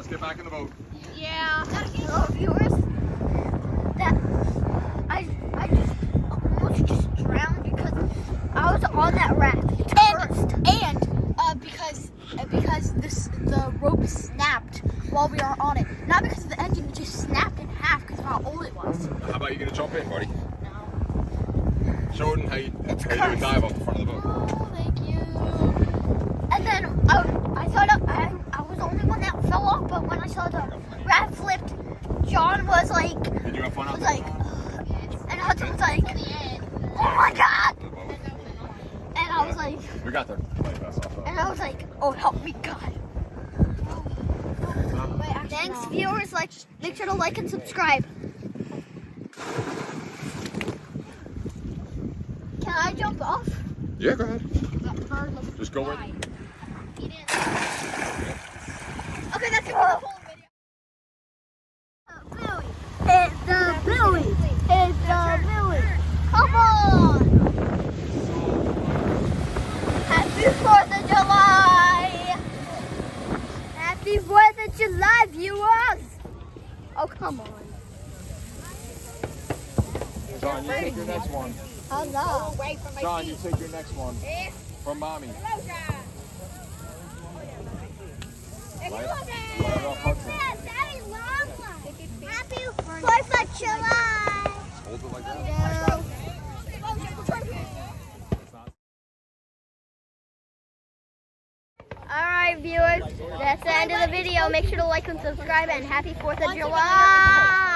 Let's get back in the boat. Yeah. Hello, viewers. I just drowned because I was on that raft. And because the rope snapped while we were on it. Not because of the engine, it just snapped in half because of how old it was. How about you gonna jump in, buddy? No. Show them how you do a dive off the front of the boat. Oh, thank you. And then I thought I was the only one that fell off, but when I saw the raft flipped, John was like, Did you have fun out was there? like, and Hudson was like, oh my god! And I was like, We got there. and I was like, oh help me God. Thanks viewers, make sure to like and subscribe. Can I jump off? Yeah, go ahead. Just go in. Okay, that's the whole video. It's the buoy. It's the buoy. Come on. Happy 4th of July. Happy 4th of July, viewers. Oh, come on. John, you take your next one. Hello. John, you take your next one. From mommy. Right off Hudson. Daddy, long one. Happy 4th of July. Hold it like that. Alright viewers, that's the end of the video. Make sure to like and subscribe and happy 4th of July.